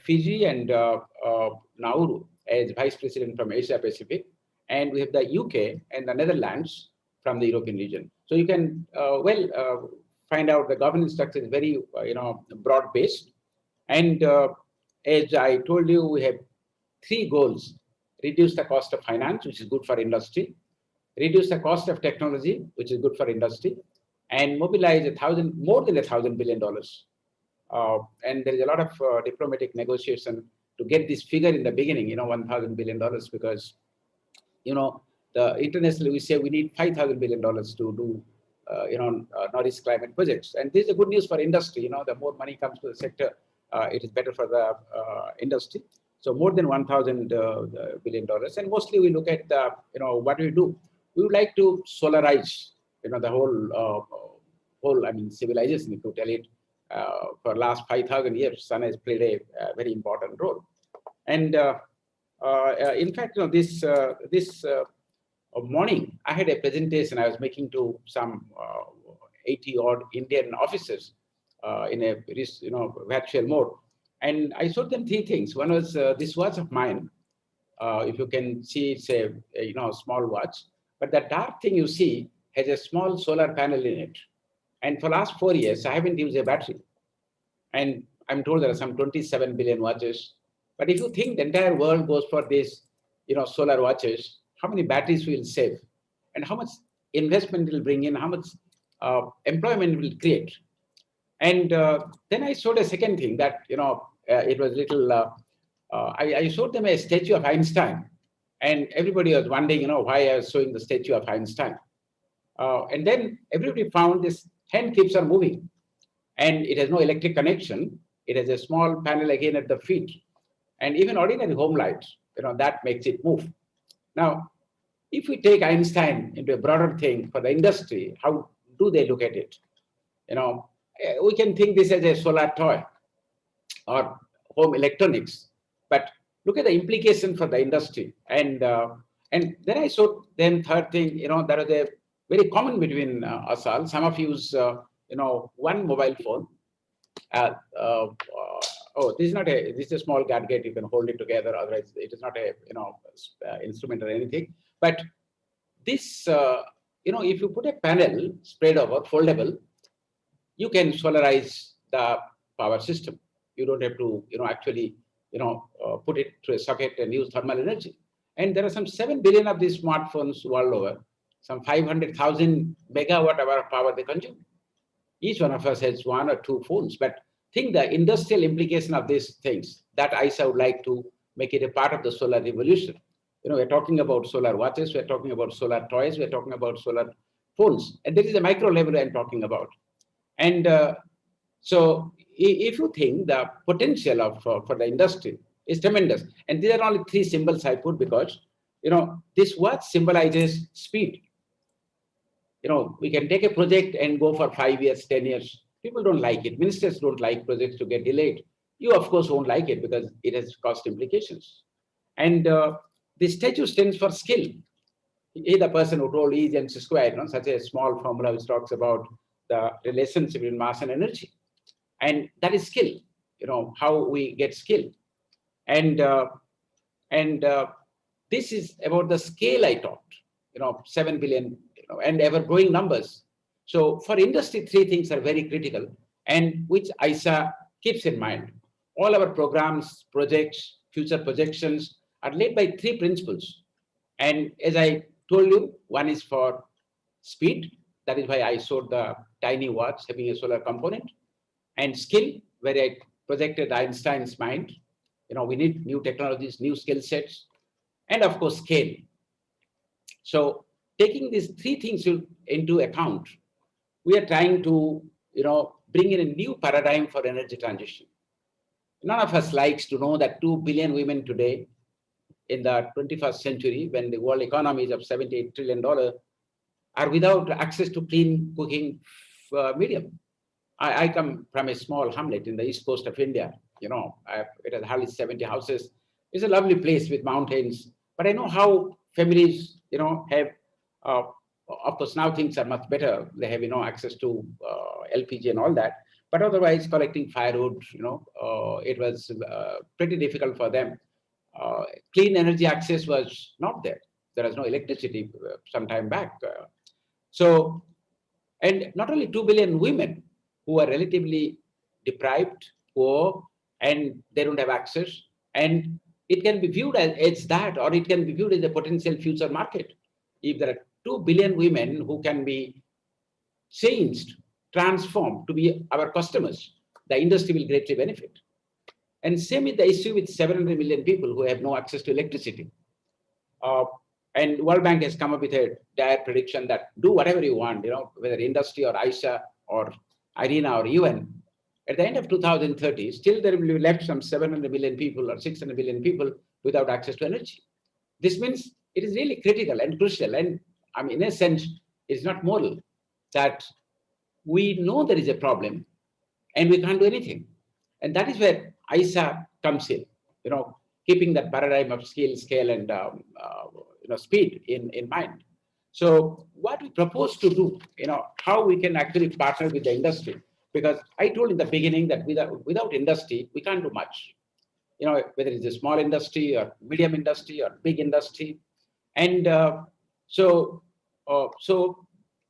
Fiji and Nauru as Vice President from Asia Pacific, and we have the UK and the Netherlands from the European region. So you can find out the governance structure is very broad based, and as I told you, we have three goals: reduce the cost of finance, which is good for industry; reduce the cost of technology, which is good for industry; and mobilize more than $1,000 billion. And there is a lot of diplomatic negotiation to get this figure in the beginning, $1,000 billion, because, the internationally we say we need $5,000 to do, Northeast climate projects. And this is a good news for industry. The more money comes to the sector, it is better for the industry. So more than $1,000 billion. And mostly we look at the, what do we do? We would like to solarize, the whole, civilization, if you tell it. For last 5,000 years, sun has played a very important role. And in fact, this morning, I had a presentation I was making to some 80 odd Indian officers in a virtual mode. And I showed them three things. One was this watch of mine. If you can see, it's a small watch. But the dark thing you see has a small solar panel in it. And for the last 4 years, I haven't used a battery. And I'm told there are some 27 billion watches. But if you think the entire world goes for this, solar watches, how many batteries will save? And how much investment it will bring in, how much employment will create? And then I showed a second thing that, it was little, I showed them a statue of Einstein. And everybody was wondering, why I was showing the statue of Einstein. And then everybody found this hand keeps on moving. And it has no electric connection. It has a small panel again at the feet. And even ordinary home lights, that makes it move. Now, if we take Einstein into a broader thing for the industry, how do they look at it? We can think this as a solar toy or home electronics, but look at the implication for the industry. And then I showed them third thing, there is a very common between us all. Some of you use, one mobile phone. This is a small gadget. You can hold it together. Otherwise, it is not a, instrument or anything. But this, if you put a panel spread over, foldable, you can solarize the power system. You don't have to, actually, put it to a socket and use thermal energy. And there are some 7 billion of these smartphones world over. Some 500,000 megawatt hour of power they consume. Each one of us has one or two phones. But think the industrial implication of these things, that I would like to make it a part of the solar revolution. We're talking about solar watches, we're talking about solar toys, we're talking about solar phones. And this is a micro level I'm talking about. And so if you think the potential of for the industry is tremendous, and these are only three symbols I put because, this watch symbolizes speed. We can take a project and go for 5 years, 10 years. People don't like it. Ministers don't like projects to get delayed. You, of course, won't like it because it has cost implications. And the statue stands for skill. He, the person who told E is mc squared, such a small formula which talks about the relationship between mass and energy. And that is skill, how we get skill. And this is about the scale I talked, 7 billion, and ever growing numbers. So for industry, three things are very critical, and which ISA keeps in mind. All our programs, projects, future projections are led by three principles. And as I told you, one is for speed. That is why I showed the tiny watch having a solar component. And skill, where I projected Einstein's mind. We need new technologies, new skill sets, and of course, scale. So taking these three things into account, we are trying to, bring in a new paradigm for energy transition. None of us likes to know that 2 billion women today in the 21st century, when the world economy is of $78 trillion, are without access to clean cooking medium. I come from a small hamlet in the east coast of India. It has hardly 70 houses. It's a lovely place with mountains. But I know how families, have, of course, now things are much better. They have, access to LPG and all that. But otherwise, collecting firewood, it was pretty difficult for them. Clean energy access was not there. There was no electricity some time back. So, and not only 2 billion women who are relatively deprived, poor, and they don't have access. And it can be viewed as that, or it can be viewed as a potential future market. If there are 2 billion women who can be changed, transformed to be our customers, the industry will greatly benefit. And same is the issue with 700 million people who have no access to electricity. Uh, and World Bank has come up with a dire prediction that do whatever you want, whether industry or ISA or IRENA or UN. At the end of 2030, still there will be left some 700 million people or 600 million people without access to energy. This means it is really critical and crucial. And I mean, in a sense, it's not moral that we know there is a problem and we can't do anything. And that is where ISA comes in, keeping that paradigm of scale, and speed in mind. So what we propose to do, how we can actually partner with the industry, because I told in the beginning that without industry, we can't do much. Whether it's a small industry or medium industry or big industry. And so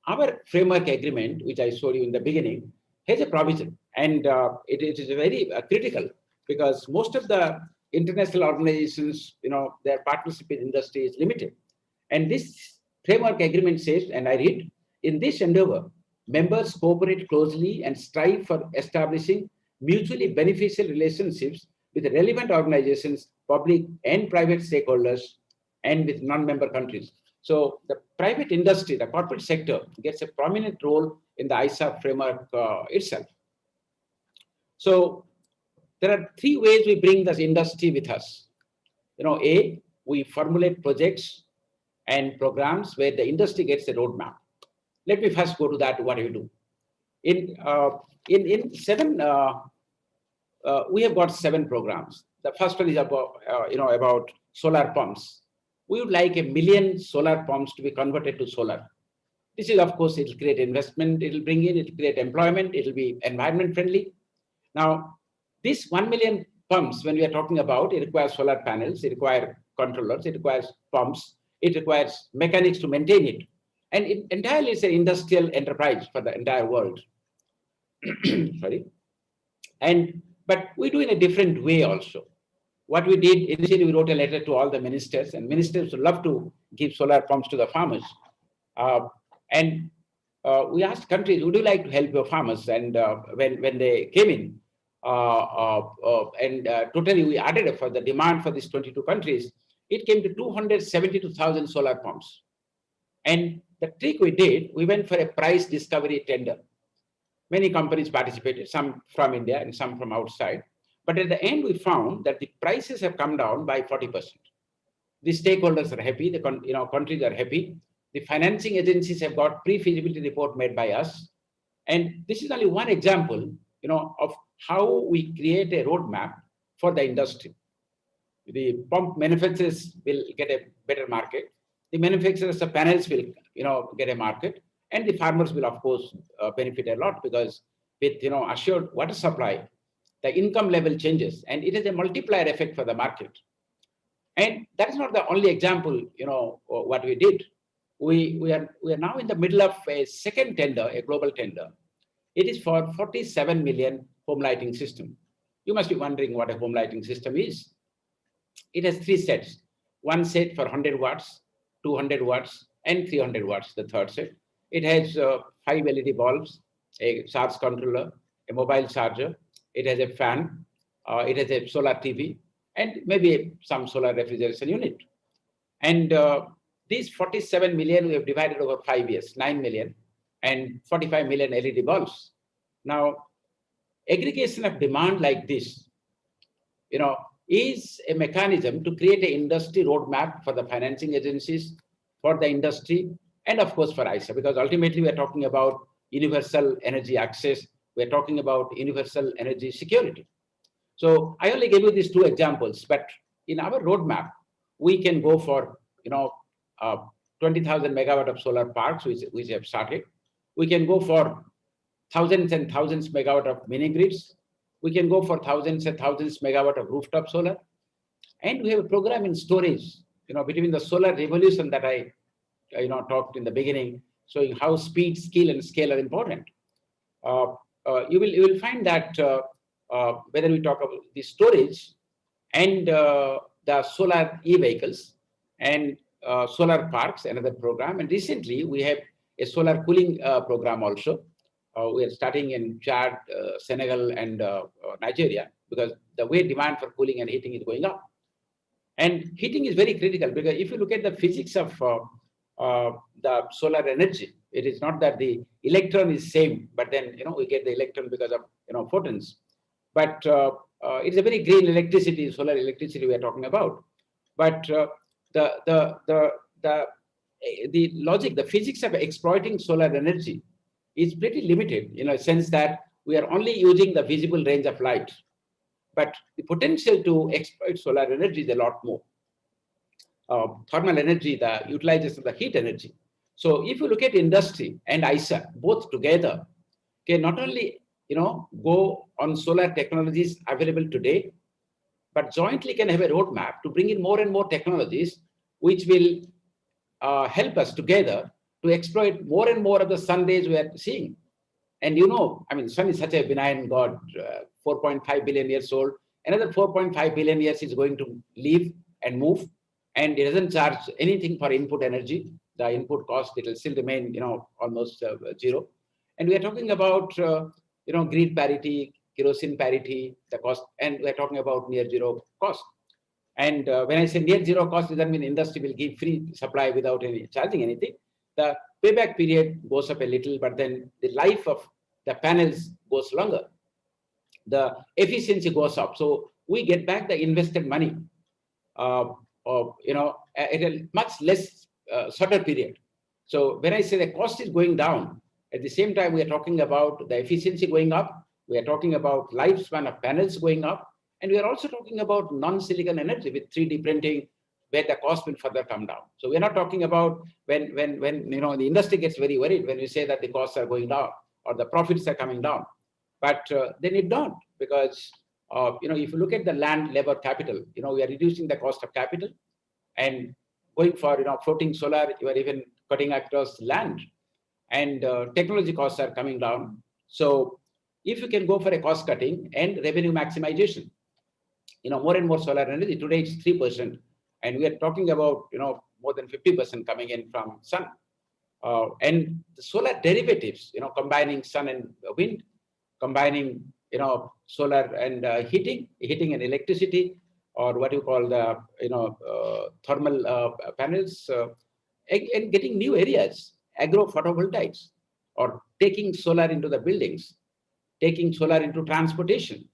our framework agreement, which I showed you in the beginning, has a provision, and it is very critical, because most of the international organizations, their partnership in industry is limited. And this framework agreement says, and I read, in this endeavor, members cooperate closely and strive for establishing mutually beneficial relationships with relevant organizations, public and private stakeholders, and with non-member countries. So the private industry, the corporate sector, gets a prominent role in the ISA framework itself. So there are three ways we bring this industry with us. A, we formulate projects and programs where the industry gets a roadmap. Let me first go to that, what do you do? In seven, we have got 7 programs. The first one is about solar pumps. We would like 1 million solar pumps to be converted to solar. This is, of course, it will create investment, it will bring in, it will create employment, it will be environment friendly. Now, this 1 million pumps, when we are talking about, it requires solar panels, it requires controllers, it requires pumps, it requires mechanics to maintain it. And it entirely is an industrial enterprise for the entire world. Sorry. But we do in a different way also. What we did, initially we wrote a letter to all the ministers, and ministers would love to give solar pumps to the farmers. We asked countries, would you like to help your farmers? And when they came in, totally we added for the demand for these 22 countries, it came to 272,000 solar pumps. And the trick we did, we went for a price discovery tender. Many companies participated, some from India and some from outside. But at the end, we found that the prices have come down by 40%. The stakeholders are happy, the countries are happy. The financing agencies have got pre-feasibility report made by us. And this is only one example, of how we create a roadmap for the industry. The pump manufacturers will get a better market. The manufacturers of panels will, get a market. And the farmers will, of course, benefit a lot, because with, assured water supply, the income level changes, and it has a multiplier effect for the market. And that is not the only example, what we did. We are now in the middle of a second tender, a global tender. It is for 47 million home lighting system. You must be wondering what a home lighting system is. It has 3 sets. One set for 100 watts, 200 watts, and 300 watts, the third set. It has 5 LED bulbs, a charge controller, a mobile charger. It has a fan. It has a solar TV, and maybe some solar refrigeration unit. And these 47 million we have divided over 5 years, 9 million, and 45 million LED bulbs. Now, aggregation of demand like this, is a mechanism to create an industry roadmap for the financing agencies, for the industry, and of course for ISA, because ultimately we are talking about universal energy access. We're talking about universal energy security. So I only gave you these 2 examples, but in our roadmap, we can go for 20,000 megawatt of solar parks, which have started. We can go for thousands and thousands megawatt of mini grids. We can go for thousands and thousands megawatt of rooftop solar. And we have a program in storage, between the solar revolution that I talked in the beginning, showing how speed, skill, and scale are important. You will find that whether we talk about the storage and the solar e-vehicles and solar parks, another program. And recently we have a solar cooling program also. We are starting in Chad, Senegal, and Nigeria, because the way demand for cooling and heating is going up. And heating is very critical, because if you look at the physics of the solar energy, it is not that the electron is same, but then we get the electron because of photons. But it's a very green electricity, solar electricity we are talking about. But the logic, the physics of exploiting solar energy is pretty limited, in a sense that we are only using the visible range of light. But the potential to exploit solar energy is a lot more. Thermal energy, the utilization of the heat energy. So if you look at industry and ISA, both together, can not only go on solar technologies available today, but jointly can have a roadmap to bring in more and more technologies which will help us together to exploit more and more of the sun rays we are seeing. And sun is such a benign god, 4.5 billion years old. Another 4.5 billion years is going to live and move, and it doesn't charge anything for input energy. The input cost, it will still remain, almost zero. And we are talking about, grid parity, kerosene parity, the cost, and we are talking about near zero cost. And when I say near zero cost, it doesn't mean industry will give free supply without any charging anything. The payback period goes up a little, but then the life of the panels goes longer. The efficiency goes up. So we get back the invested money, at a much less shorter period. So when I say the cost is going down, at the same time, we are talking about the efficiency going up. We are talking about lifespan of panels going up. And we are also talking about non-silicon energy with 3D printing, where the cost will further come down. So we're not talking about when the industry gets very worried when we say that the costs are going down or the profits are coming down. But they need not, because if you look at the land, labor, capital, we are reducing the cost of capital, and going for floating solar, you are even cutting across land, and technology costs are coming down. So if you can go for a cost cutting and revenue maximization, more and more solar energy, today it's 3%. And we are talking about, more than 50% coming in from sun. And the solar derivatives, combining sun and wind, combining, solar and heating and electricity, or what you call the, thermal panels, and getting new areas, agro photovoltaics, or taking solar into the buildings, taking solar into transportation.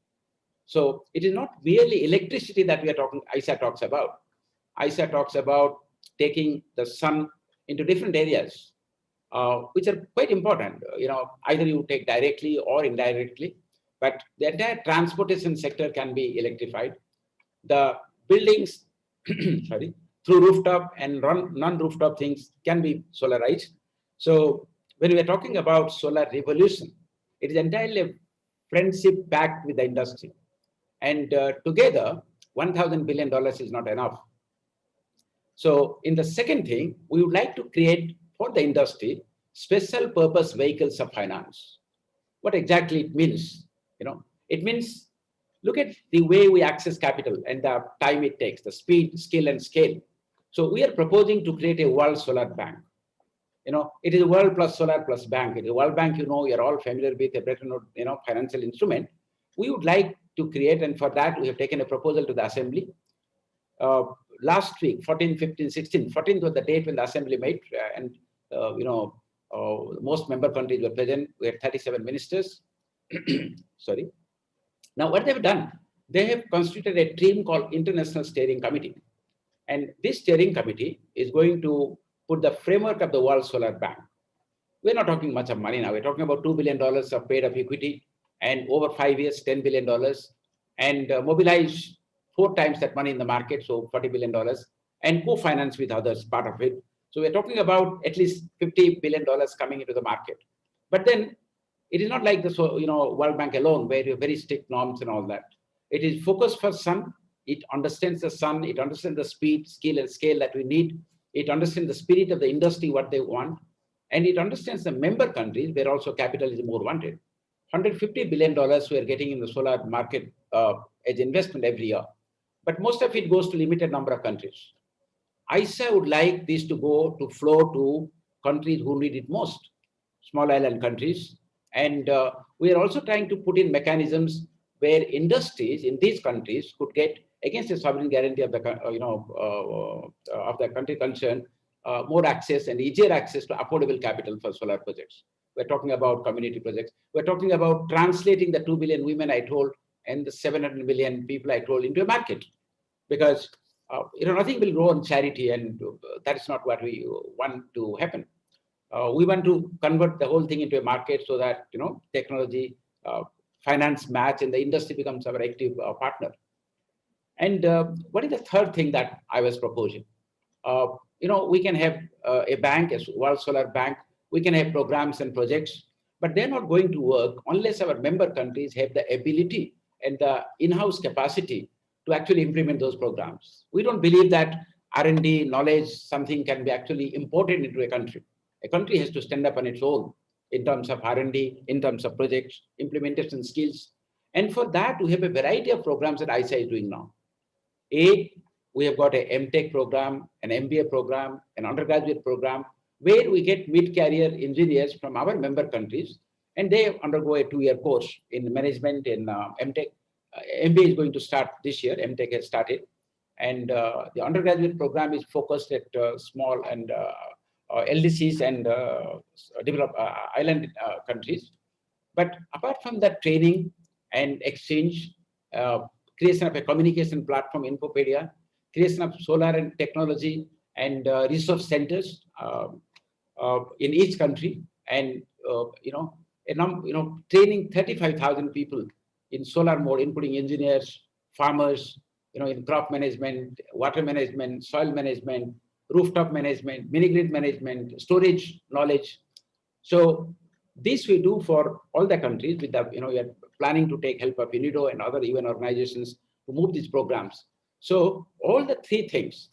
So it is not merely electricity that we are talking, ISA talks about. ISA talks about taking the sun into different areas, which are quite important. Either you take directly or indirectly, but the entire transportation sector can be electrified. The buildings, sorry, through rooftop and non-rooftop things can be solarized. So when we are talking about solar revolution, it is entirely a friendship pact with the industry. And together, $1,000 billion is not enough. So in the second thing, we would like to create for the industry special purpose vehicles of finance. What exactly it means? It means, look at the way we access capital and the time it takes, the speed, skill, and scale. So we are proposing to create a world solar bank. It is a world plus solar plus bank. It is a World Bank, you're all familiar with, a Bretton Woods, financial instrument. We would like to create, and for that, we have taken a proposal to the Assembly. Last week, 14, 15, 16, 14th was the date when the Assembly met, and most member countries were present. We had 37 ministers. Sorry. Now, what they've done, they have constituted a team called International Steering Committee. And this steering committee is going to put the framework of the World Solar Bank. We're not talking much of money now. We're talking about $2 billion of paid up equity, and over 5 years, $10 billion, and mobilize 4 times that money in the market, so $40 billion, and co-finance with others, part of it. So we're talking about at least $50 billion coming into the market. But then It is not like the World Bank alone, where you have very strict norms and all that. It is focused for sun. It understands the sun. It understands the speed, skill, and scale that we need. It understands the spirit of the industry, what they want, and it understands the member countries where also capital is more wanted. $150 billion we are getting in the solar market as investment every year, but most of it goes to limited number of countries. ISA would like this to go to flow to countries who need it most, small island countries. And we are also trying to put in mechanisms where industries in these countries could get, against the sovereign guarantee of the of the country concerned, more access and easier access to affordable capital for solar projects. We're talking about community projects. We're talking about translating the 2 billion women I told and the 700 million people I told into a market, because nothing will grow on charity, and that is not what we want to happen. We want to convert the whole thing into a market so that technology, finance match, and the industry becomes our active partner. And what is the third thing that I was proposing? We can have a bank, a World Solar Bank. We can have programs and projects, but they're not going to work unless our member countries have the ability and the in-house capacity to actually implement those programs. We don't believe that R&D, knowledge, something can be actually imported into a country. A country has to stand up on its own in terms of R&D, in terms of projects, implementation skills. And for that, we have a variety of programs that ISA is doing now. We have got a MTech program, an MBA program, an undergraduate program, where we get mid-career engineers from our member countries, and they undergo a 2-year course in management in MTech. MBA is going to start this year. MTech has started. And the undergraduate program is focused at small and LDCs and developed island countries. But apart from that training and exchange, creation of a communication platform, Infopedia, creation of solar and technology and resource centers in each country, and training 35,000 people in solar mode, including engineers, farmers, in crop management, water management, soil management, rooftop management, mini-grid management, storage knowledge. So this we do for all the countries. With the, we are planning to take help of UNIDO and other UN organizations to move these programs. So all the three things,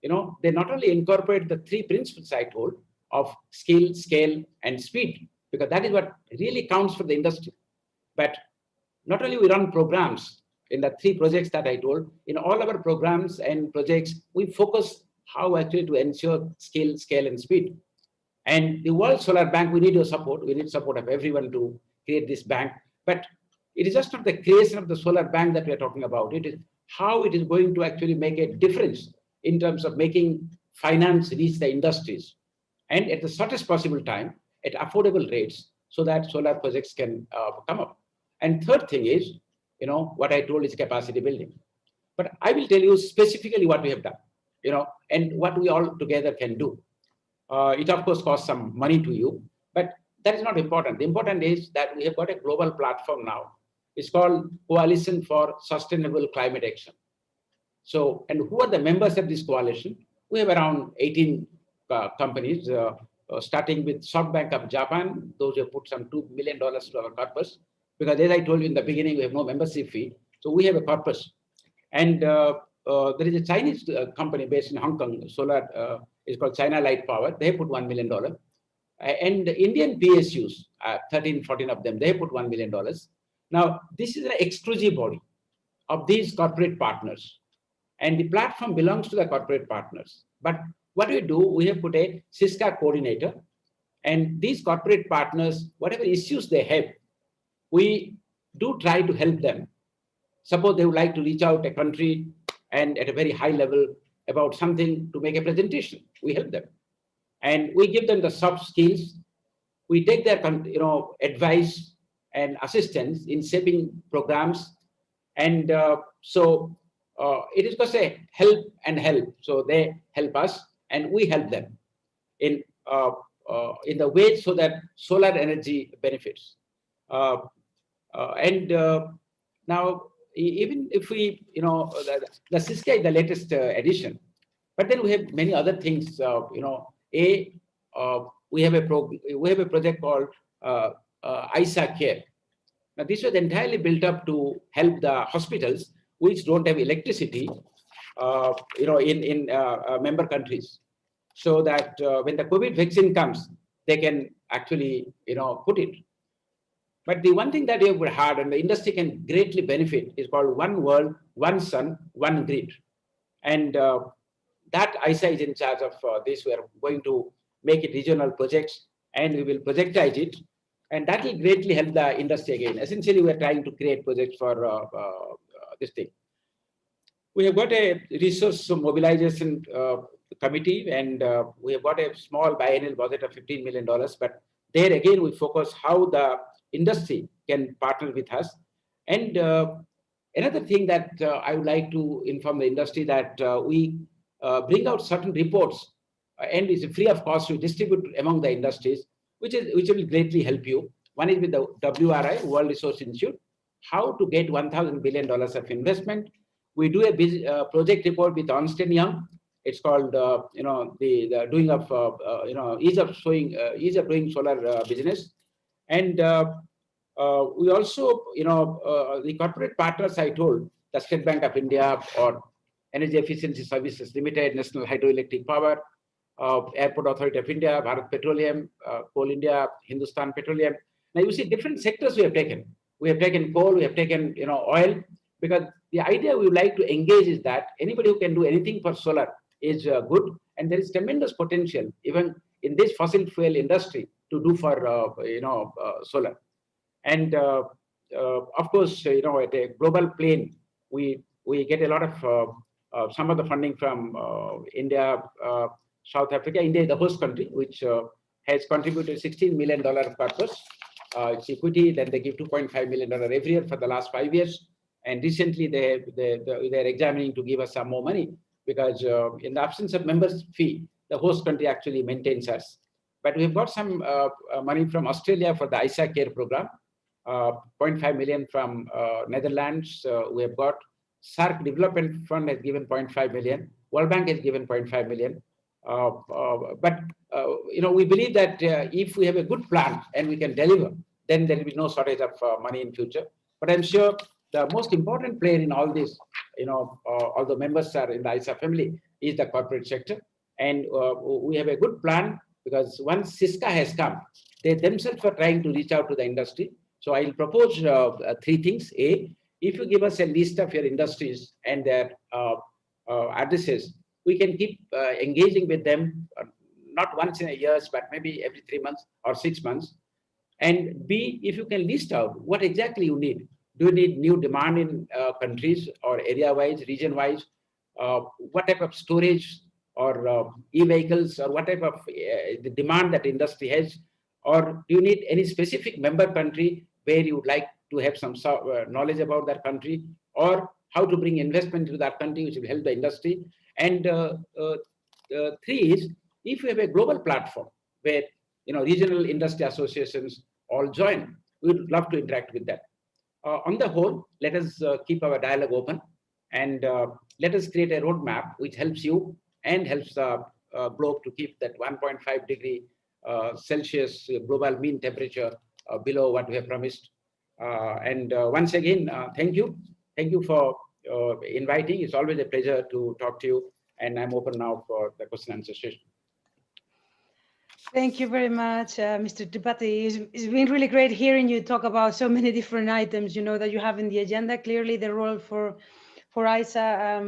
they not only incorporate the three principles I told of skill, scale, and speed, because that is what really counts for the industry. But not only we run programs in the three projects that I told, in all our programs and projects, we focus how actually to ensure skill, scale, and speed. And the World Solar Bank, we need your support. We need support of everyone to create this bank. But it is just not the creation of the solar bank that we are talking about. It is how it is going to actually make a difference in terms of making finance reach the industries, and at the shortest possible time, at affordable rates, so that solar projects can come up. And third thing is, what I told is capacity building. But I will tell you specifically what we have done, and what we all together can do. It of course costs some money to you, but that is not important. The important is that we have got a global platform now. It's called Coalition for Sustainable Climate Action. So, and who are the members of this coalition? We have around 18 companies, starting with SoftBank of Japan. Those who have put some $2 million to our corpus, because as I told you in the beginning, we have no membership fee. So we have a corpus. And there is a Chinese company based in Hong Kong, solar, is called China Light Power. They put $1 million. And the Indian PSUs, 13, 14 of them, they put $1 million. Now, this is an exclusive body of these corporate partners. And the platform belongs to the corporate partners. But what we do, we have put a CISCA coordinator. And these corporate partners, whatever issues they have, we do try to help them. Suppose they would like to reach out a country and at a very high level about something to make a presentation, we help them. And we give them the soft skills. We take their advice and assistance in shaping programs. And so it is just a help and help. So they help us and we help them in the way so that solar energy benefits. Now, even if we, the CISCA is the latest edition, but then we have many other things. We have a project called ISA Care. Now, this was entirely built up to help the hospitals which don't have electricity, in member countries, so that when the COVID vaccine comes, they can actually, put it. But the one thing that we have had and the industry can greatly benefit is called One World, One Sun, One Grid. And that ISA is in charge of this. We are going to make it regional projects and we will projectize it. And that will greatly help the industry again. Essentially, we are trying to create projects for this thing. We have got a resource mobilization committee, and we have got a small biennial budget of $15 million. But there again, we focus how the industry can partner with us. And another thing that I would like to inform the industry that we bring out certain reports, and it's free of cost to distribute among the industries, which will greatly help you. One is with the WRI, World Resource Institute, how to get $1,000 billion of investment. We do a project report with Einstein Young. It's called, the doing of, ease of doing solar business. And we also, the corporate partners I told, the State Bank of India or Energy Efficiency Services Limited, National Hydroelectric Power, Airport Authority of India, Bharat Petroleum, Coal India, Hindustan Petroleum. Now you see different sectors we have taken. We have taken coal, we have taken, oil, because the idea we would like to engage is that anybody who can do anything for solar is good, and there is tremendous potential even in this fossil fuel industry to do for solar. And of course, at a global plane, we get a lot of some of the funding from India, South Africa. India is the host country, which has contributed $16 million of purpose. It's equity. Then they give $2.5 million every year for the last 5 years. And recently, they're examining to give us some more money because in the absence of members' fee, the host country actually maintains us. But we've got some money from Australia for the ISA Care program, 0.5 million from Netherlands. We have got SARC Development Fund has given 0.5 million. World Bank has given 0.5 million. But we believe that if we have a good plan and we can deliver, then there will be no shortage of money in future. But I'm sure the most important player in all this, all the members are in the ISA family, is the corporate sector. And we have a good plan because once CISCA has come, they themselves are trying to reach out to the industry. So I'll propose 3 things. A, if you give us a list of your industries and their addresses, we can keep engaging with them, not once in a year, but maybe every 3 months or 6 months. And B, if you can list out what exactly you need. Do you need new demand in countries or area-wise, region-wise? What type of storage or e-vehicles or what type of the demand that industry has? Or do you need any specific member country where you would like to have some knowledge about that country, or how to bring investment into that country, which will help the industry? And 3 is, if you have a global platform where regional industry associations all join, we would love to interact with that. On the whole, let us keep our dialogue open and let us create a roadmap which helps you and helps the globe to keep that 1.5 degree Celsius global mean temperature below what we have promised. And once again, thank you. Thank you for inviting. It's always a pleasure to talk to you. And I'm open now for the question and answer session. Thank you very much, Mr. Tripathy. It's been really great hearing you talk about so many different items, that you have in the agenda. Clearly, the role for ISA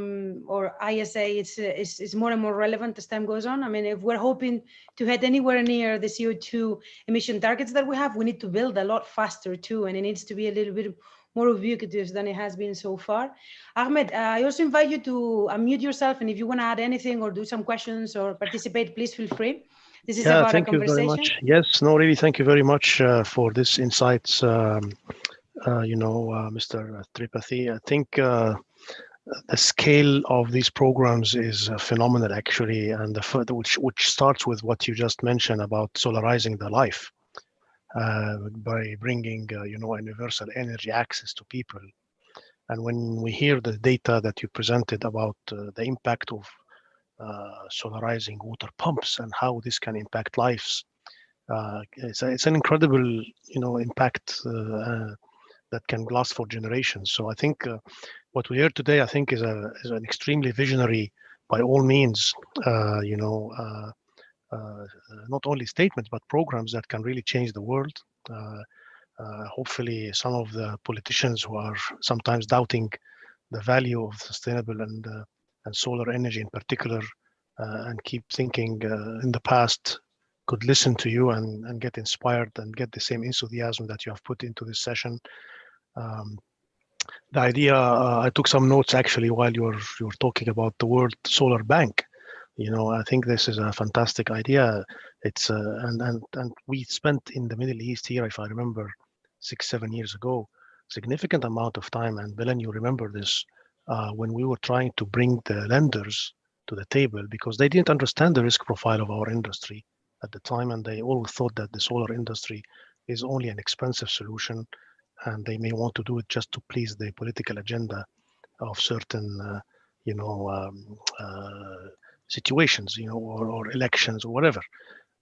or ISA is more and more relevant as time goes on. I mean, if we're hoping to head anywhere near the CO2 emission targets that we have, we need to build a lot faster too, and it needs to be a little bit more ubiquitous than it has been so far. Ahmed, I also invite you to unmute yourself, and if you want to add anything or do some questions or participate, please feel free. This is about a conversation. Thank you very much. Yes, no, really, thank you very much for this insights, Mr. Tripathy. I think the scale of these programs is phenomenal, actually, and which starts with what you just mentioned about solarizing the life by bringing, universal energy access to people. And when we hear the data that you presented about the impact of solarizing water pumps and how this can impact lives, It's an incredible, impact that can last for generations. So I think what we heard today, I think, is an extremely visionary, by all means, not only statements but programs that can really change the world. Hopefully, some of the politicians who are sometimes doubting the value of sustainable and solar energy in particular, and keep thinking in the past, could listen to you and get inspired and get the same enthusiasm that you have put into this session. The idea, I took some notes actually while you were talking about the World Solar Bank. I think this is a fantastic idea. It's and we spent in the Middle East here, if I remember, 6-7 years ago, significant amount of time. And Belen, you remember this, when we were trying to bring the lenders to the table, because they didn't understand the risk profile of our industry at the time, and they all thought that the solar industry is only an expensive solution, and they may want to do it just to please the political agenda of certain, situations, or elections or whatever.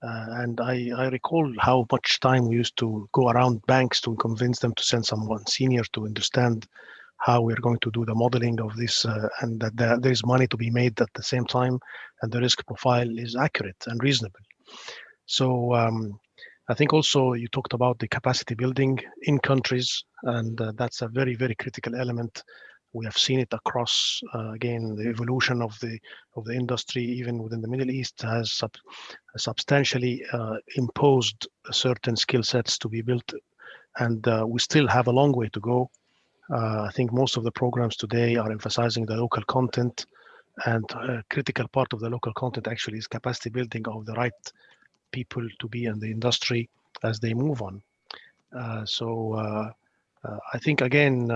And I recall how much time we used to go around banks to convince them to send someone senior to understand how we're going to do the modeling of this, and that there is money to be made at the same time, and the risk profile is accurate and reasonable. So I think also you talked about the capacity building in countries, and that's a very, very critical element. We have seen it across, again, the evolution of the industry, even within the Middle East, has substantially imposed certain skill sets to be built, and we still have a long way to go. I think most of the programs today are emphasizing the local content, and a critical part of the local content actually is capacity building of the right people to be in the industry as they move on. I think, again,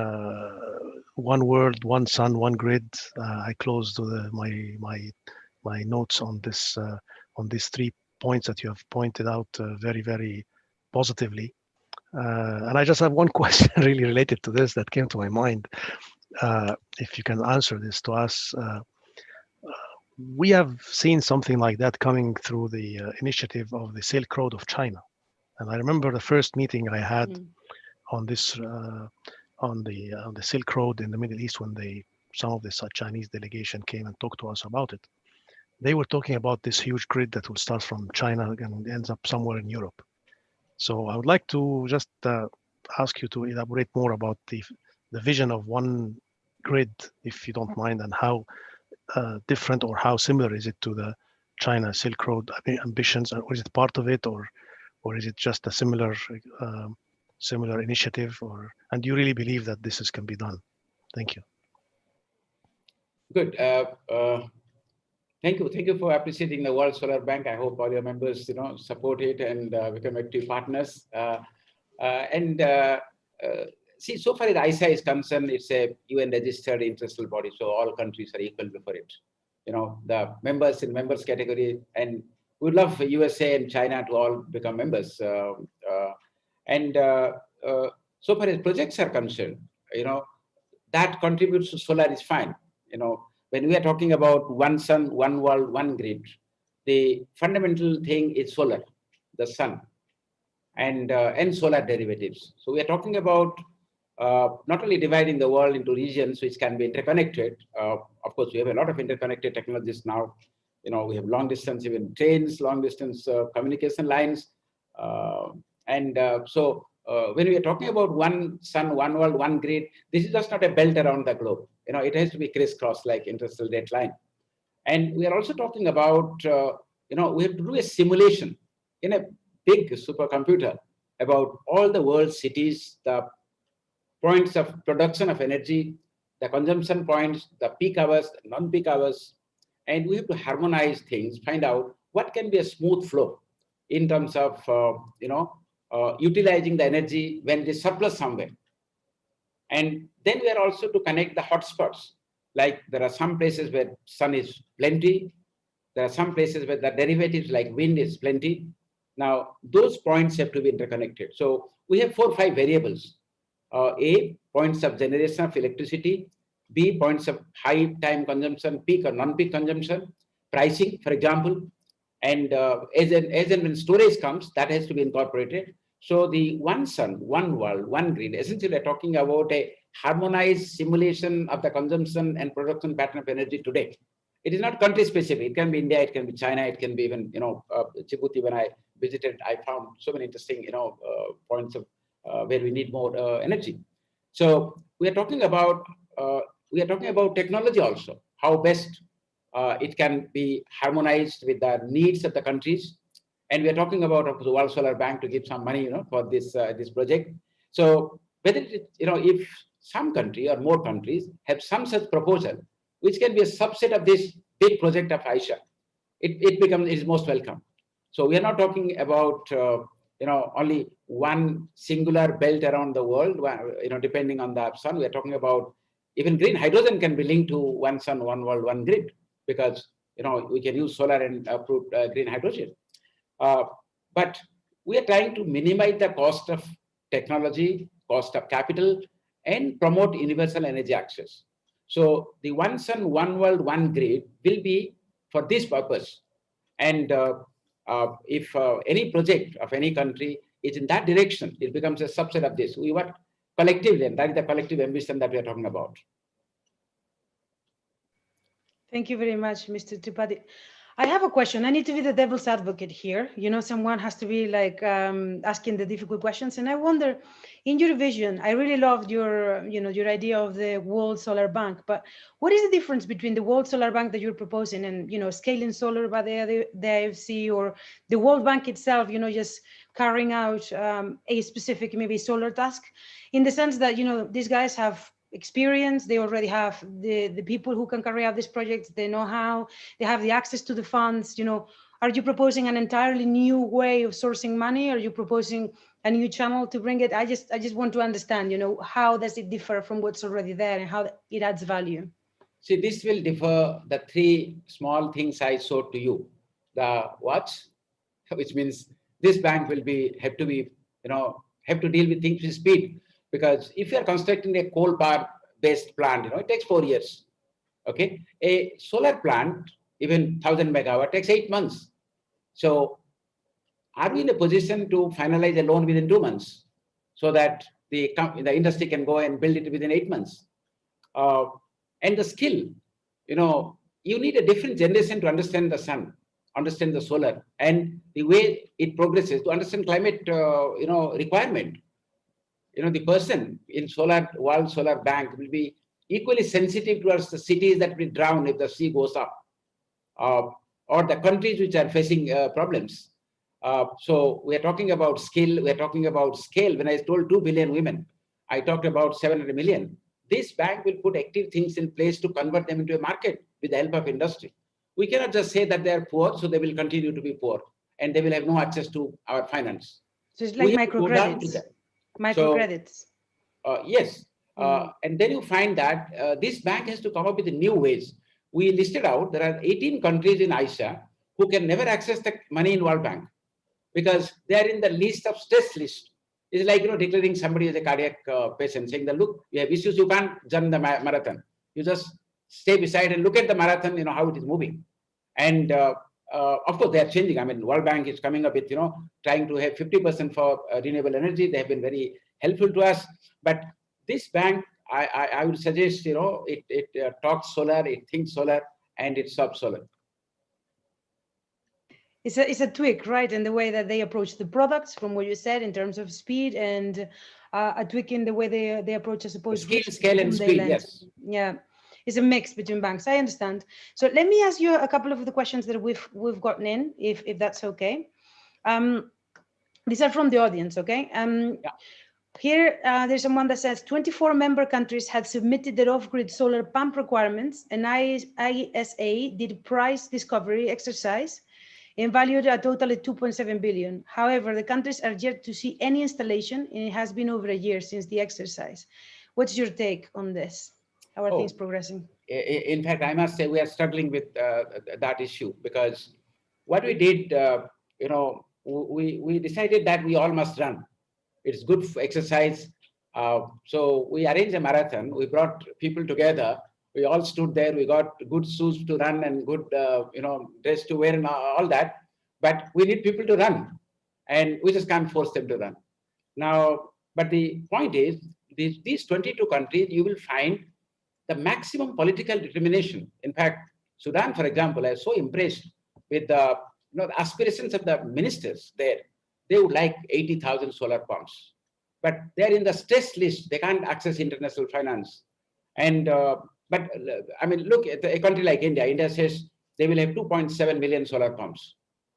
one world, one sun, one grid. I closed my notes on this on these 3 points that you have pointed out very, very positively. And I just have one question really related to this that came to my mind. If you can answer this to us. We have seen something like that coming through the initiative of the Silk Road of China. And I remember the first meeting I had on this on the Silk Road in the Middle East, when some of the Chinese delegation came and talked to us about it. They were talking about this huge grid that will start from China and ends up somewhere in Europe. So I would like to just ask you to elaborate more about the vision of one grid, if you don't mind, and how different or how similar is it to the China Silk Road ambitions, or is it part of it, or is it just a similar initiative, and do you really believe that this can be done? Thank you. Good. Thank you for appreciating the World Solar Bank. I hope all your members, support it and become active partners. See, so far as ISA is concerned, it's a UN registered international body, so all countries are equal before it. The members in members category, and we'd love for USA and China to all become members. So far as projects are concerned, that contributes to solar is fine. When we are talking about one sun, one world, one grid, the fundamental thing is solar, the sun, and solar derivatives. So we are talking about not only dividing the world into regions which can be interconnected. Of course, we have a lot of interconnected technologies now. We have long distance, even trains, long distance communication lines. So when we are talking about one sun, one world, one grid, this is just not a belt around the globe. It has to be crisscross like interstellar date line. And we are also talking about, we have to do a simulation in a big supercomputer about all the world's cities, the points of production of energy, the consumption points, the peak hours, the non-peak hours. And we have to harmonize things, find out what can be a smooth flow in terms of, utilizing the energy when it is surplus somewhere. And then we are also to connect the hotspots. Like there are some places where sun is plenty. There are some places where the derivatives like wind is plenty. Now, those points have to be interconnected. So we have 4 or 5 variables. A, points of generation of electricity. B, points of high time consumption, peak or non-peak consumption. Pricing, for example. And as and when storage comes, that has to be incorporated. So the one sun, one world, one grid, essentially we're talking about a harmonized simulation of the consumption and production pattern of energy today. It is not country specific. It can be India, it can be China, it can be even, Djibouti. When I visited, I found so many interesting, points of where we need more energy. So we are talking about technology also, how best it can be harmonized with the needs of the countries. And we are talking about the World Solar Bank to give some money, for this project. So whether if some country or more countries have some such proposal, which can be a subset of this big project of Aisha, it is most welcome. So we are not talking about only one singular belt around the world, depending on the sun. We are talking about even green hydrogen can be linked to one sun, one world, one grid, because we can use solar and green hydrogen. But we are trying to minimize the cost of technology, cost of capital, and promote universal energy access. So the one sun, one world, one grid will be for this purpose. And if any project of any country is in that direction, it becomes a subset of this. We work collectively, and that is the collective ambition that we are talking about. Thank you very much, Mr. Tripathy. I have a question. I need to be the devil's advocate here. Someone has to be like asking the difficult questions. And I wonder, in your vision, I really loved your, your idea of the World Solar Bank. But what is the difference between the World Solar Bank that you're proposing and, scaling solar by the IFC, or the World Bank itself, just carrying out a specific maybe solar task, in the sense that, these guys have experience, they already have the people who can carry out these projects, they know how, they have the access to the funds. Are you proposing an entirely new way of sourcing money? Are you proposing a new channel to bring it? I just want to understand, how does it differ from what's already there and how it adds value? See, this will differ the three small things I showed to you. The watch, which means this bank will have to deal with things with speed. Because if you are constructing a coal power based plant, it takes 4 years. Okay, a solar plant, even 1,000 megawatt, takes 8 months. So, are we in a position to finalize a loan within 2 months, so that the industry can go and build it within 8 months? And the skill, you need a different generation to understand the sun, understand the solar, and the way it progresses, to understand climate, requirement. The person in World Solar Bank will be equally sensitive towards the cities that will drown if the sea goes up, or the countries which are facing problems. So we are talking about skill, we are talking about scale. When I told 2 billion women, I talked about 700 million. This bank will put active things in place to convert them into a market with the help of industry. We cannot just say that they are poor, so they will continue to be poor, and they will have no access to our finance. So it's like microcredits. Microcredits. So, yes. And then you find that this bank has to come up with new ways. We listed out, there are 18 countries in Asia who can never access the money in World Bank because they are in the list of stress list. It's like, declaring somebody as a cardiac patient, saying that, look, you have issues, you can't jump the marathon. You just stay beside and look at the marathon, how it is moving. And of course, they are changing. I mean, World Bank is coming up with, trying to have 50% for renewable energy. They have been very helpful to us. But this bank, I would suggest, it talks solar, it thinks solar, and it solves solar. It's a tweak, right, in the way that they approach the products, from what you said, in terms of speed, and a tweak in the way they approach, I suppose, scale and speed, yes. Yeah. It's a mix between banks. I understand. So let me ask you a couple of the questions that we've gotten in, if that's okay. These are from the audience, okay? Yeah. Here, there's someone that says 24 member countries had submitted their off-grid solar pump requirements, and ISA did a price discovery exercise and valued a total of 2.7 billion. However, the countries are yet to see any installation, and it has been over a year since the exercise. What's your take on this? How are things progressing? In fact, I must say we are struggling with that issue, because what we did, we decided that we all must run. It's good exercise. So we arranged a marathon. We brought people together. We all stood there. We got good shoes to run and good, dress to wear and all that. but we need people to run, and we just can't force them to run. Now, but the point is, these 22 countries, you will find the maximum political determination. In fact, Sudan, for example, I was so impressed with the, the aspirations of the ministers there. They would like 80,000 solar pumps, but they're in the stress list. They can't access international finance. And but I mean, look at a country like India. India says they will have 2.7 million solar pumps,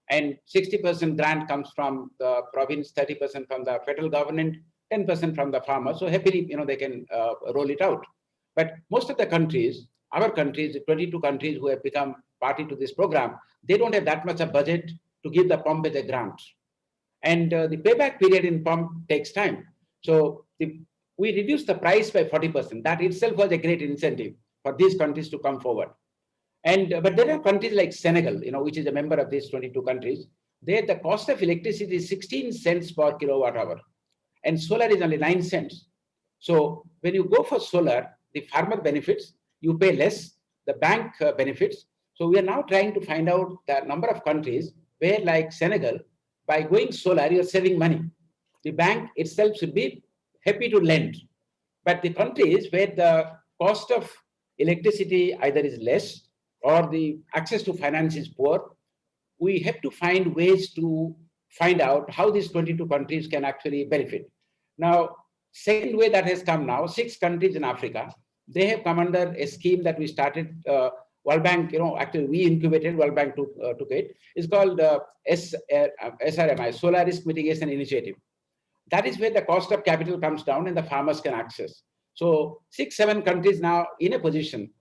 and 60% grant comes from the province, 30% from the federal government, 10% from the farmers. So happily, they can roll it out. But most of the countries, our countries, the 22 countries who have become party to this program, they don't have that much of budget to give the pump as a grant. And the payback period in pump takes time. So we reduced the price by 40%. That itself was a great incentive for these countries to come forward. And but there are countries like Senegal, which is a member of these 22 countries. There, the cost of electricity is 16 cents per kilowatt hour, and solar is only 9 cents. So when you go for solar, the farmer benefits, you pay less, the bank benefits. So we are now trying to find out the number of countries where, like Senegal, by going solar, you're saving money. The bank itself should be happy to lend. But the countries where the cost of electricity either is less or the access to finance is poor, we have to find ways to find out how these 22 countries can actually benefit. Now, second way that has come now, 6 countries in Africa, they have come under a scheme that we started, World Bank, actually we incubated, World Bank took it. It's called SRMI, Solar Risk Mitigation Initiative. That is where the cost of capital comes down and the farmers can access. So 6, 7 countries now in a position,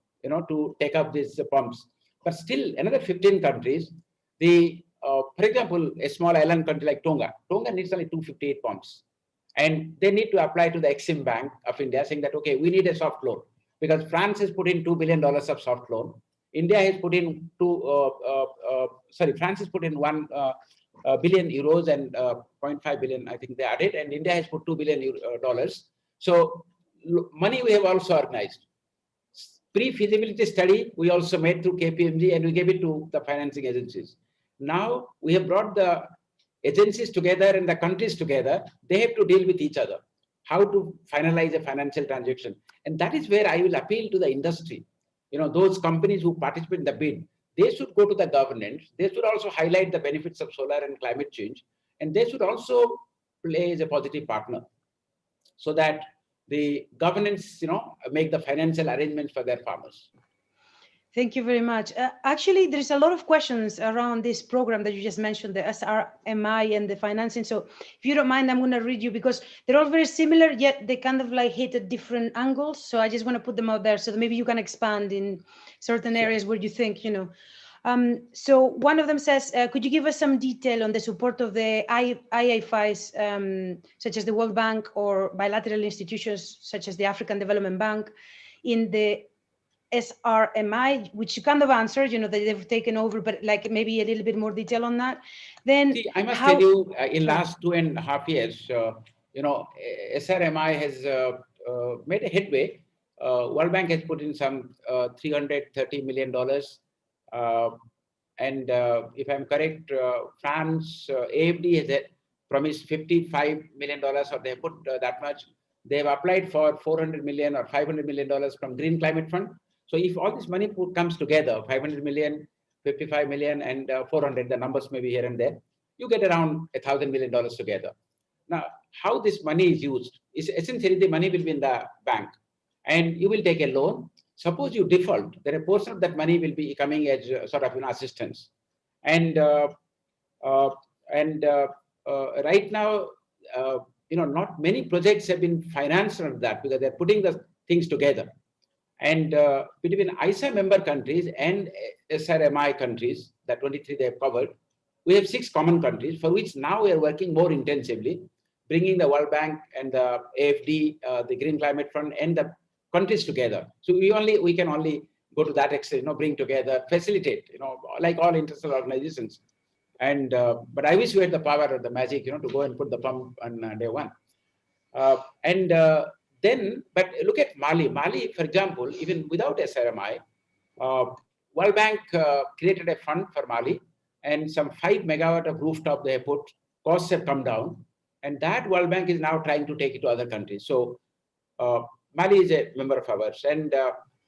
to take up these pumps. But still another 15 countries, for example, a small island country like Tonga needs only 258 pumps. And they need to apply to the Exim Bank of India saying that, okay, we need a soft loan, because France has put in $2 billion of soft loan. India has put in France has put in 1 billion euros and 0.5 billion, I think they added, and India has put $2 billion. So money we have also organized. Pre-feasibility study we also made through KPMG, and we gave it to the financing agencies. Now we have brought the agencies together and the countries together. They have to deal with each other, how to finalize a financial transaction. And that is where I will appeal to the industry. Those companies who participate in the bid, they should go to the government. They should also highlight the benefits of solar and climate change. And they should also play as a positive partner so that the governments, make the financial arrangements for their farmers. Thank you very much. Actually, there's a lot of questions around this program that you just mentioned, the SRMI and the financing. So if you don't mind, I'm going to read you because they're all very similar, yet they kind of like hit at different angles. So I just want to put them out there so that maybe you can expand in certain areas where you think, So one of them says, could you give us some detail on the support of the IFIs, such as the World Bank or bilateral institutions such as the African Development Bank in the SRMI, which you kind of answered, that they've taken over, but like maybe a little bit more detail on that. Then I must tell you, in last 2.5 years, SRMI has made a headway. World Bank has put in some $330 million. And if I'm correct, France, AFD has promised $55 million, or they have put that much. They have applied for $400 million or $500 million from Green Climate Fund. So if all this money comes together, 500 million, 55 million, and 400, the numbers may be here and there, you get around $1,000 million together. Now, how this money is used is essentially the money will be in the bank, and you will take a loan. Suppose you default, then a portion of that money will be coming as sort of assistance. And right now, not many projects have been financed on that because they're putting the things together. And between ISA member countries and SRMI countries, the 23 they have covered, we have 6 common countries for which now we are working more intensively, bringing the World Bank and the AFD, the Green Climate Fund, and the countries together. So we can only go to that extent, bring together, facilitate, like all international organizations. And but I wish we had the power or the magic, to go and put the pump on day one. But look at Mali. Mali, for example, even without SRMI, World Bank created a fund for Mali. and some 5 megawatt of rooftop they have put. Costs have come down, and that World Bank is now trying to take it to other countries. So Mali is a member of ours, and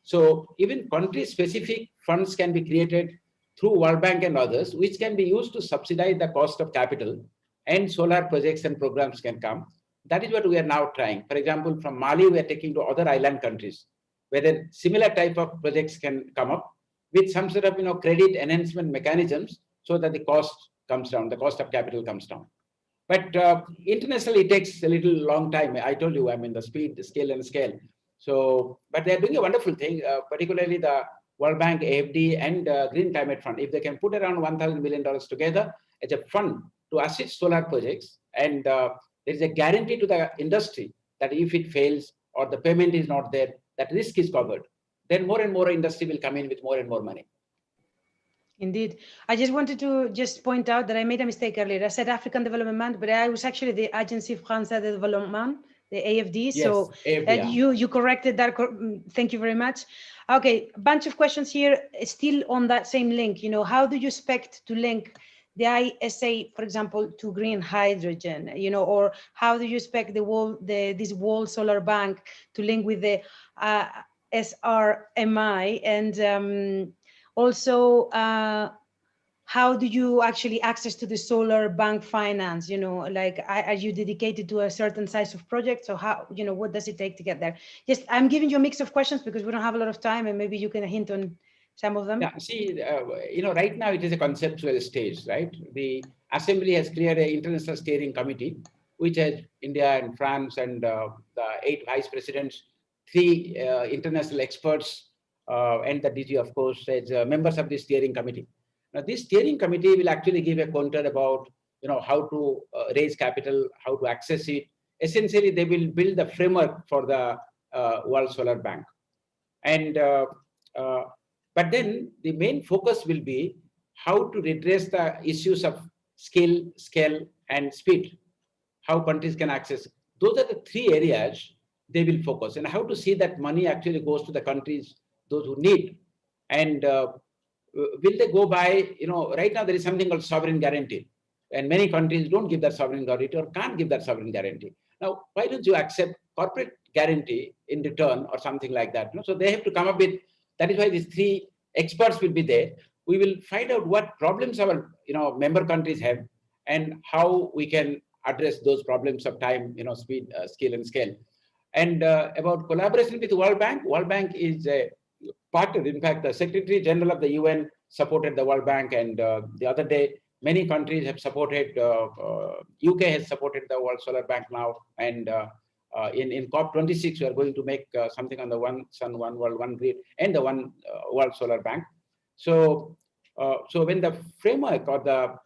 so even country-specific funds can be created through World Bank and others, which can be used to subsidize the cost of capital, and solar projects and programs can come. That is what we are now trying. For example, from Mali, we are taking to other island countries, where then similar type of projects can come up with some sort of credit enhancement mechanisms, so that the cost comes down, the cost of capital comes down. But internationally, it takes a little long time. I told you, I mean, the speed, the scale, and scale. So, but they're doing a wonderful thing, particularly the World Bank, AFD, and Green Climate Fund. If they can put around $1,000 million together as a fund to assist solar projects, and there is a guarantee to the industry that if it fails or the payment is not there, that risk is covered, then more and more industry will come in with more and more money. Indeed. I just wanted to just point out that I made a mistake earlier. I said African Development Bank, but I was actually the Agence Française de Développement, the AFD. Yes, so AFD, you corrected that. Thank you very much. Okay, a bunch of questions here, still on that same link. How do you expect to link the ISA, for example, to green hydrogen? Or how do you expect this World Solar Bank to link with the SRMI? And also, how do you actually access to the solar bank finance? Like, are you dedicated to a certain size of project? So how, what does it take to get there? Yes, I'm giving you a mix of questions because we don't have a lot of time, and maybe you can hint on some of them. Yeah, see, right now it is a conceptual stage, right? The Assembly has created an international steering committee, which has India and France and the 8 vice presidents, 3 international experts, and the DG, of course, as members of the steering committee. Now, this steering committee will actually give a pointer about, how to raise capital, how to access it. Essentially, they will build the framework for the World Solar Bank. And but then the main focus will be how to redress the issues of skill, scale, and speed, how countries can access. Those are the 3 areas they will focus, and how to see that money actually goes to the countries, those who need. And will they go by, right now there is something called sovereign guarantee, and many countries don't give that sovereign guarantee or can't give that sovereign guarantee. Now, why don't you accept corporate guarantee in return or something like that? So they have to come up with, that is why these 3 experts will be there. We will find out what problems our member countries have, and how we can address those problems of time, speed, skill, and scale. And about collaboration with the World Bank is a partner. In fact, the Secretary General of the UN supported the World Bank, and the other day, many countries have supported. UK has supported the World Solar Bank now, and in COP26, we are going to make something on the One Sun, One World, One Grid, and the One World Solar Bank. So, so when the framework or the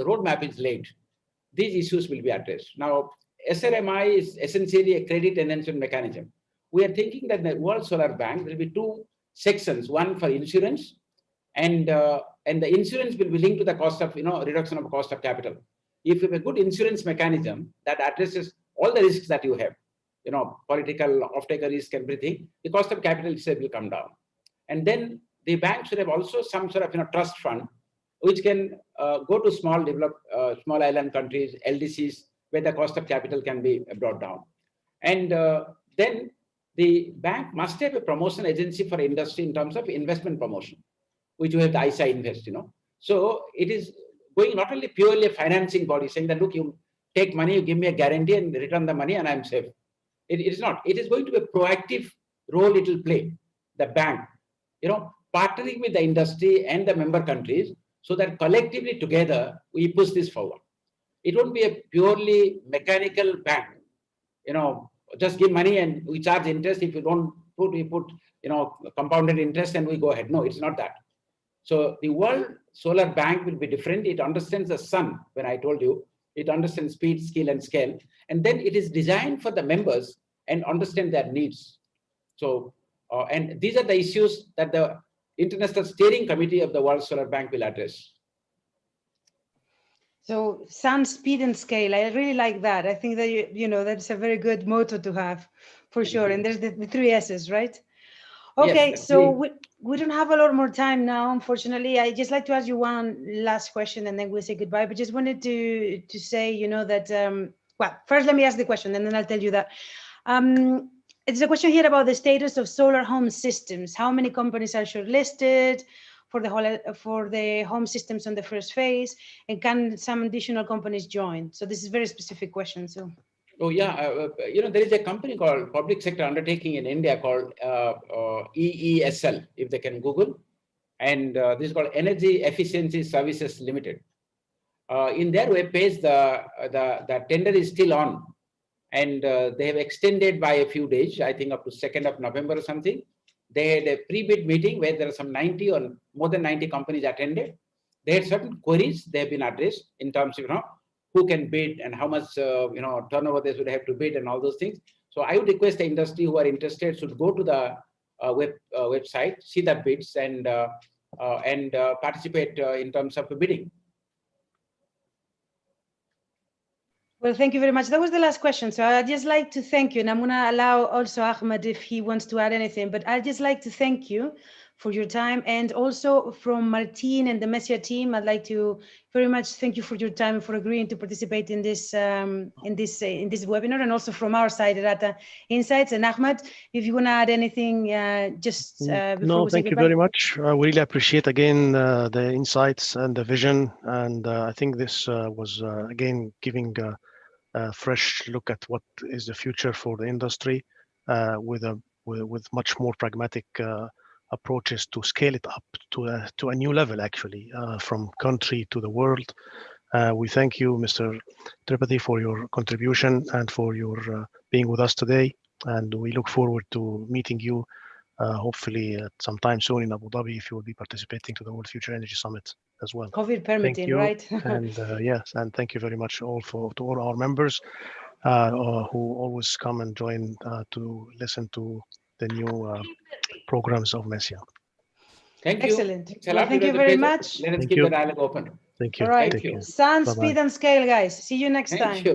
roadmap is laid, these issues will be addressed. Now, SRMI is essentially a credit enhancement mechanism. We are thinking that the World Solar Bank will be 2 sections: one for insurance, and the insurance will be linked to the cost of reduction of cost of capital. If you have a good insurance mechanism that addresses all the risks that you have, political, off-taker risk, everything, the cost of capital itself will come down. And then the bank should have also some sort of trust fund, which can go to small island countries, LDCs, where the cost of capital can be brought down. And then the bank must have a promotion agency for industry in terms of investment promotion, which we have the ISA Invest, So it is going not only purely a financing body saying that, look, you take money, you give me a guarantee and return the money and I'm safe. It is not. It is going to be a proactive role it will play, the bank, partnering with the industry and the member countries, so that collectively together we push this forward. It won't be a purely mechanical bank, just give money and we charge interest. If you don't put, we put, compounded interest and we go ahead. No, it's not that. So the World Solar Bank will be different. It understands the sun. When I told you, it understands speed, skill, and scale. And then it is designed for the members and understand their needs. So, and these are the issues that the International Steering Committee of the World Solar Bank will address. So sun, speed, and scale. I really like that. I think that, that's a very good motto to have, for sure. And there's the 3 S's, right? Okay, Yes, so actually, we don't have a lot more time now, unfortunately. I just like to ask you one last question and then we'll say goodbye. But just wanted to say, you know, that, well, first let me ask the question and then I'll tell you that. It's a question here about the status of solar home systems. How many companies are shortlisted for the home systems on the first phase? And can some additional companies join? So this is a very specific question. So. oh yeah, there is a company called Public Sector Undertaking in India called EESL, if they can Google, and this is called Energy Efficiency Services Limited. In their web page, the tender is still on, and they have extended by a few days, I think up to 2nd of November or something. They had a pre-bid meeting where there are some 90 or more than 90 companies attended. They had certain queries they have been addressed in terms of, who can bid and how much, turnover they should have to bid and all those things. So I would request the industry who are interested should go to the website, see the bids and participate in terms of bidding. Well, thank you very much. That was the last question. So I'd just like to thank you. And I'm going to allow also Ahmed if he wants to add anything. But I'd just like to thank you for your time. And also from Martin and the Messia team, I'd like to very much thank you for your time and for agreeing to participate in this webinar. And also from our side at Data Insights. And Ahmed, if you want to add anything, just before No, we say thank you goodbye. very much. We really appreciate again the insights and the vision. And I think this was again giving a fresh look at what is the future for the industry with much more pragmatic approaches to scale it up to a new level, actually, from country to the world. We thank you, Mr. Tripathy, for your contribution and for your being with us today. And we look forward to meeting you hopefully at some time soon in Abu Dhabi, if you will be participating to the World Future Energy Summit as well. COVID permitting, thank you. Right? And yes, and thank you very much to all our members who always come and join to listen to the new programs of Messia. Thank you. Excellent. Well, thank you very much. Let us keep the dialogue open. Thank you. All right. Thank you. Sound, Bye-bye. speed, and scale, guys. See you next time. Thank you.